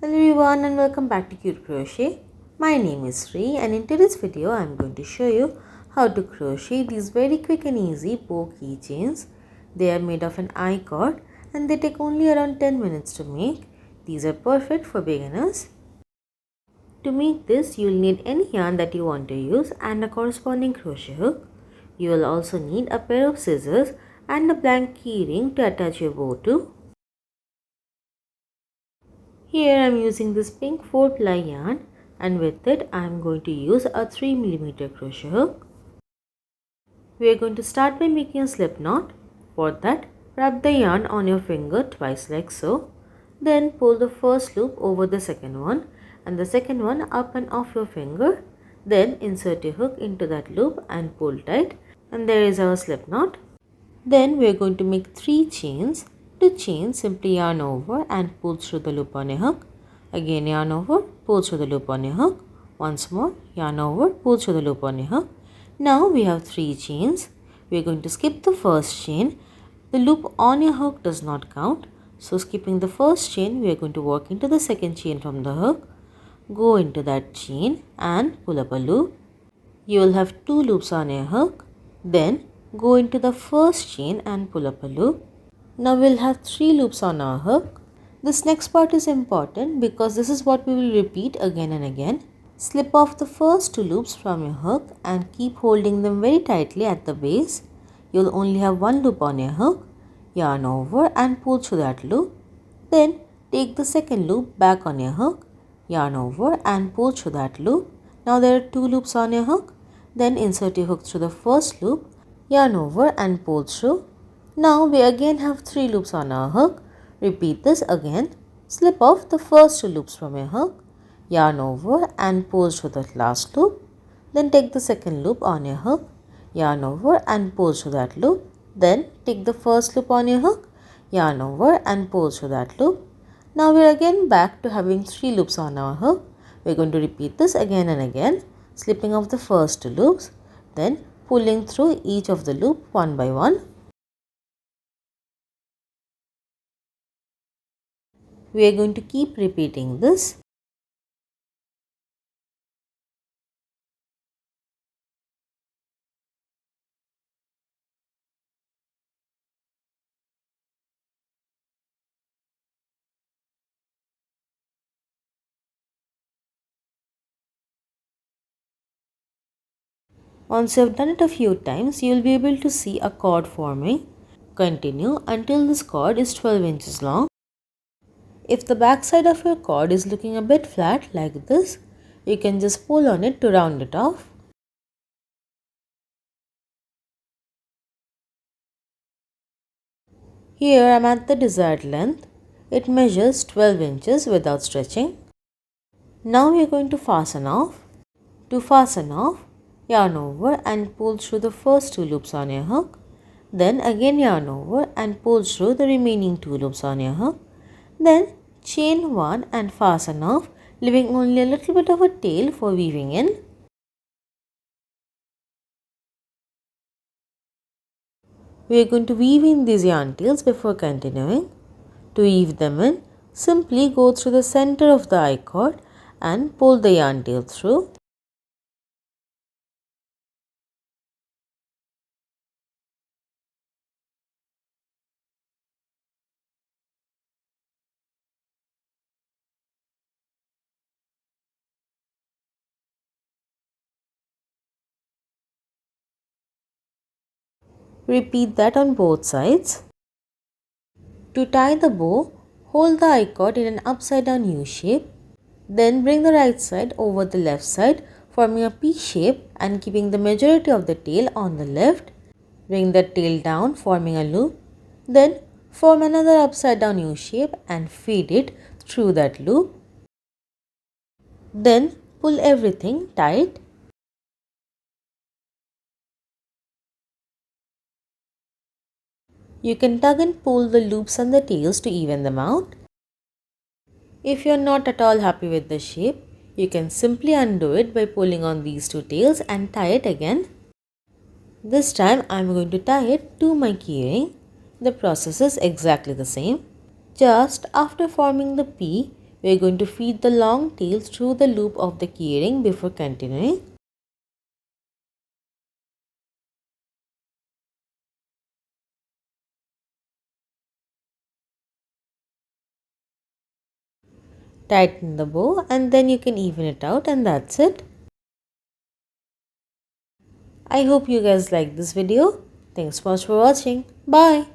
Hello everyone and welcome back to Cute Crochet. My name is Sri and in today's video I am going to show you how to crochet these very quick and easy bow keychains. They are made of an I-cord and they take only around 10 minutes to make. These are perfect for beginners. To make this you will need any yarn that you want to use and a corresponding crochet hook. You will also need a pair of scissors and a blank key ring to attach your bow to. Here I am using this pink 4-ply yarn and with it I am going to use a 3mm crochet hook. We are going to start by making a slip knot. For that, wrap the yarn on your finger twice like so. Then pull the first loop over the second one and the second one up and off your finger. Then insert your hook into that loop and pull tight, and there is our slip knot. Then we are going to make 3 chains. To chain, simply yarn over and pull through the loop on your hook. Again yarn over, pull through the loop on your hook. Once more, yarn over, pull through the loop on your hook. Now we have 3 chains. We are going to skip the first chain. The loop on your hook does not count. So skipping the first chain, we are going to work into the second chain from the hook. Go into that chain and pull up a loop. You will have 2 loops on your hook. Then go into the first chain and pull up a loop. Now we'll have 3 loops on our hook. This next part is important because this is what we will repeat again and again. Slip off the first 2 loops from your hook and keep holding them very tightly at the base. You'll only have 1 loop on your hook. Yarn over and pull through that loop. Then take the second loop back on your hook. Yarn over and pull through that loop. Now there are 2 loops on your hook. Then insert your hook through the first loop. Yarn over and pull through. Now we again have 3 loops on our hook. Repeat this again. Slip off the first 2 loops from your hook. Yarn over and pull through the last loop. Then take the second loop on your hook. Yarn over and pull through that loop. Then take the first loop on your hook. Yarn over and pull through that loop. Now we are again back to having 3 loops on our hook. We are going to repeat this again and again. Slipping off the first 2 loops. Then pulling through each of the loop one by one. We are going to keep repeating this. Once you have done it a few times, you will be able to see a cord forming. Continue until this cord is 12 inches long. If the back side of your cord is looking a bit flat like this, you can just pull on it to round it off. Here I am at the desired length. It measures 12 inches without stretching. Now we are going to fasten off. To fasten off, yarn over and pull through the first 2 loops on your hook. Then again yarn over and pull through the remaining 2 loops on your hook. Then chain 1 and fasten off, leaving only a little bit of a tail for weaving in. We are going to weave in these yarn tails before continuing. To weave them in, simply go through the center of the I-cord and pull the yarn tail through. Repeat that on both sides. To tie the bow, hold the I-cord in an upside down U shape. Then bring the right side over the left side, forming a P shape and keeping the majority of the tail on the left. Bring the tail down, forming a loop. Then form another upside down U shape and feed it through that loop. Then pull everything tight. You can tug and pull the loops and the tails to even them out. If you are not at all happy with the shape, you can simply undo it by pulling on these 2 tails and tie it again. This time I am going to tie it to my keyring. The process is exactly the same. Just after forming the P, We are going to feed the long tail through the loop of the keyring before continuing. Tighten the bow and then you can even it out, and that's it. I hope you guys like this video. Thanks so much for watching. Bye.